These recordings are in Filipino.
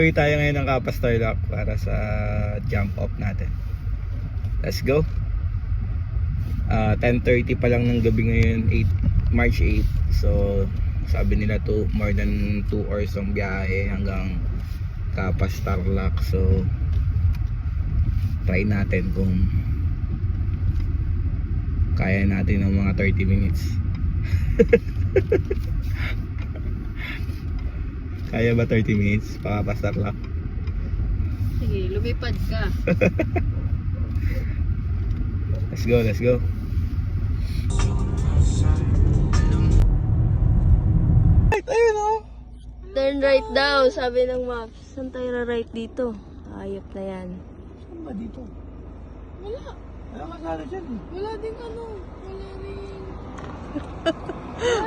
Uwi tayo ngayon ng Kapas Tarlac para sa jump off natin. Let's go. 10:30 pa lang ng gabi ngayon, March 8. So sabi nila to more than 2 hours ang biyahe hanggang Kapas Tarlac. So try natin kung kaya natin ng mga 30 minutes. Kaya ba 30 minutes pa Kapas Tarlac? Sige, lumipad ka. Let's go, let's go. Right, ayun o. Turn right daw, sabi ng maps. Saan tayo right dito? Ayop na yan. Saan ba dito? Wala. Wala ka sana dyan eh. Wala din ano. Wala rin.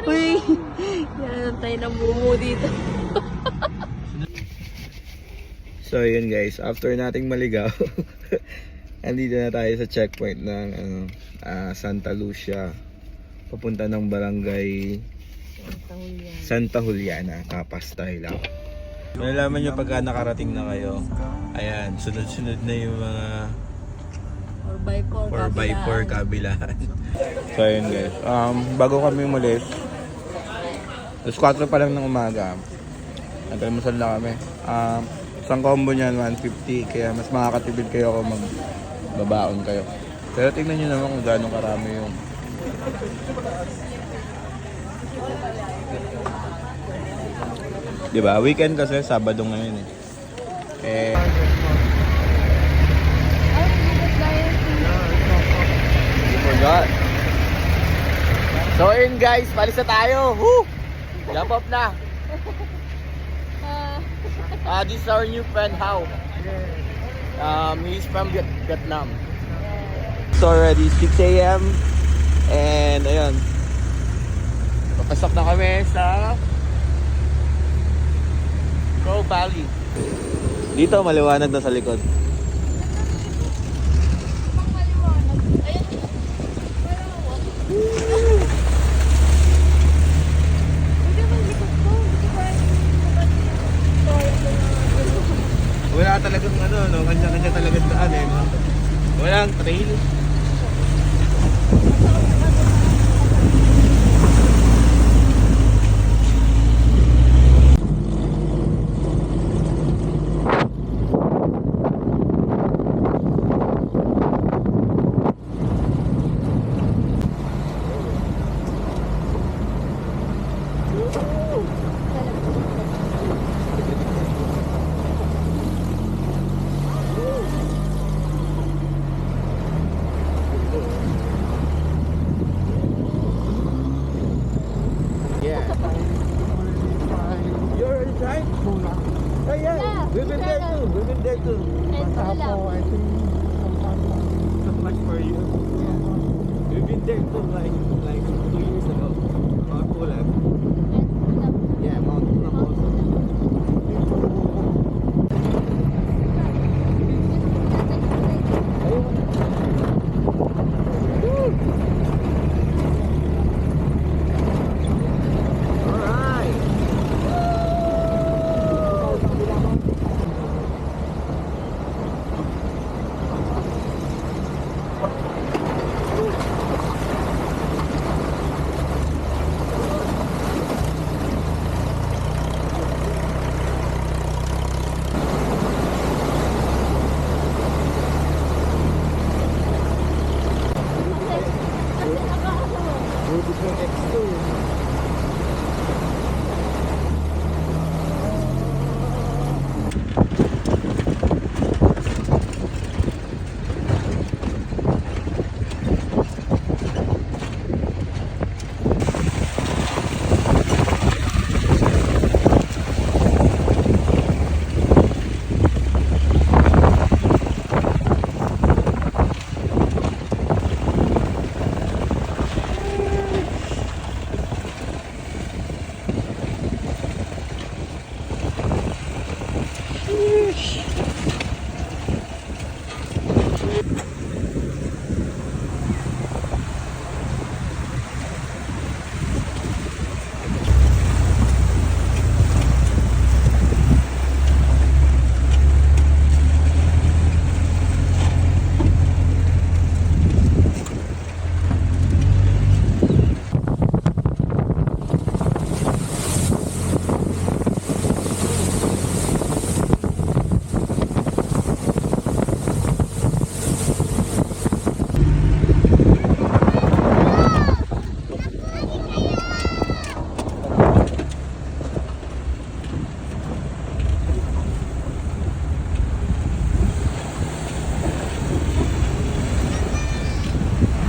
Uy, yan tayo ng bumo dito. So yun guys, after nating maligaw, andito na tayo sa checkpoint ng Santa Lucia, papunta ng barangay Santa Juliana, Kapas Tarlac. Malalaman nyo pagka nakarating na kayo, ayan, sunod-sunod na yung mga 4x4 kabilaan. So yun guys, bago kami umalis, alas 4 pa lang ng umaga, nagkalmusal na kami. Isang combo niyan 150, kaya mas makakatipid kayo kung magbabaon kayo. Pero tingnan nyo naman kung gaano karami yung diba? Weekend kasi, Sabado ngayon eh. Forgot. So yun guys, palis na tayo. Woo! Jump up na. This is our new friend Hao. He's from Vietnam. It's already 6 AM and ayun, papasok na kami sa Crow Valley. Dito maliwanag na sa likod. Wala talagang no, kanya-kanya talagang daan eh, no? Walang trail. We've been there too. We've been there too. I think so much for you. Yeah. We've been there too, like 2 years ago. Mount Pulag. Yeah, Mount Pulag also.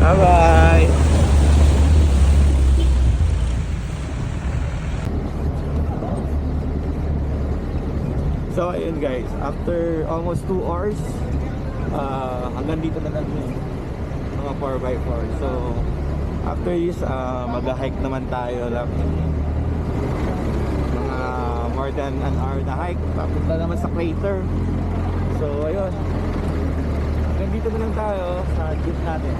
Bye-bye! So ayun guys, after almost 2 hours, hanggang dito na lang yung mga 4x4. So after this, mag-hike naman tayo lang. Mga more than an hour na hike. Papunta naman sa crater. So ayun, hanggang dito na lang tayo sa jeep natin.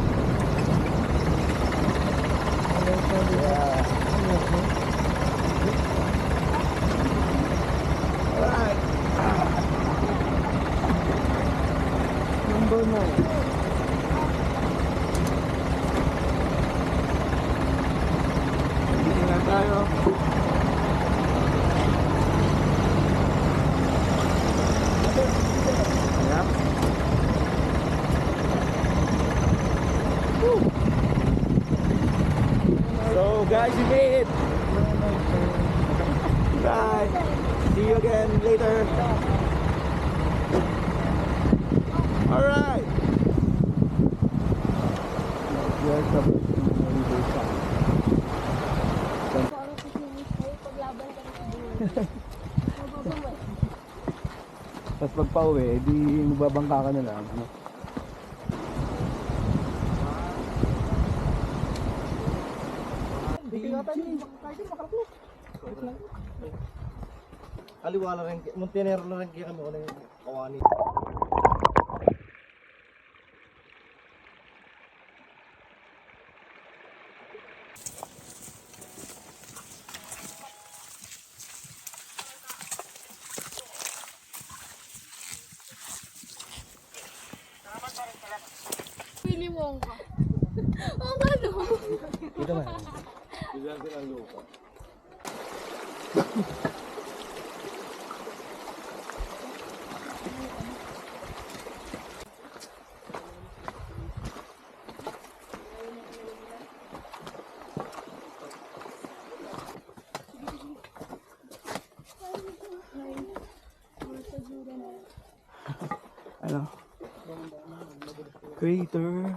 Yeah. Alright. Number 9. Dito na tayo. Yep. Woo. So guys, we made it. Bye. See you again later. Alright. Tapos pag pauwi, di magbabangka ka na lang. Ano? Kaliwa lang rin, Montenegro lang rin kaya kami unang kawani. Willy Wonka. Oo nga no. Ito na. Bigyan ko ng lupa. Ano? Crater.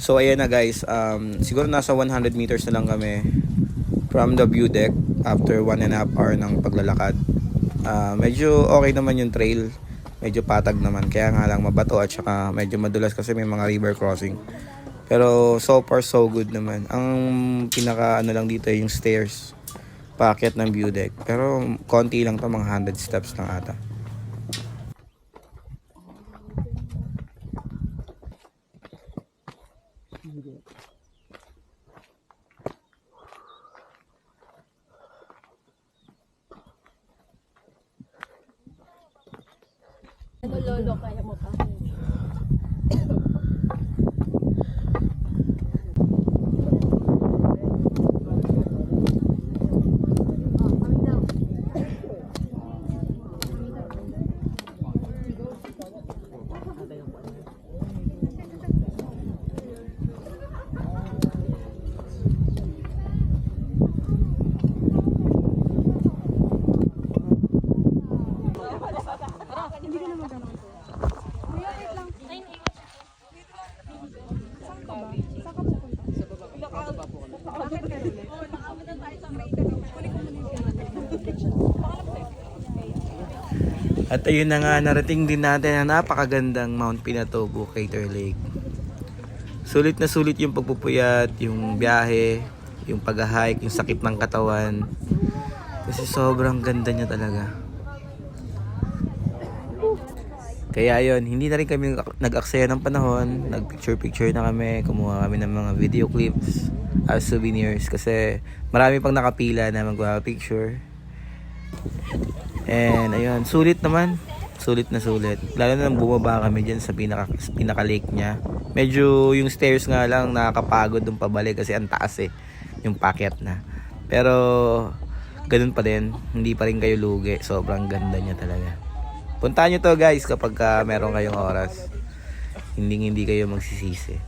So ayan na guys, siguro nasa 100 meters na lang kami from the view deck after 1.5 hour ng paglalakad. Medyo okay naman yung trail, medyo patag naman, kaya nga lang mabato at saka medyo madulas kasi may mga river crossing. Pero so far so good naman. Ang pinaka ano lang dito yung stairs, paakyat ng view deck. Pero konti lang to, mga 100 steps lang ata. Ano lolo, kaya mo pa? At ayun na nga, narating din natin ang napakagandang Mount Pinatubo, Crater Lake. Sulit na sulit yung pagpupuyat, yung biyahe, yung pag-hike, yung sakit ng katawan. Kasi sobrang ganda niya talaga. Kaya ayun, hindi na rin kami nag-aksaya ng panahon. Nag-picture-picture na kami, kumuha kami ng mga video clips as souvenirs. Kasi marami pang nakapila na magpa-picture. And ayun, sulit naman. Sulit na sulit. Lalo na nang bumaba kami dyan sa pinaka-lake niya. Medyo yung stairs nga lang nakakapagod dun pabalik kasi ang taas eh. Yung packet na. Pero ganun pa din, hindi pa rin kayo lugi. Sobrang ganda niya talaga. Puntahan nyo to guys kapag meron kayong oras. Hindi kayo magsisisi.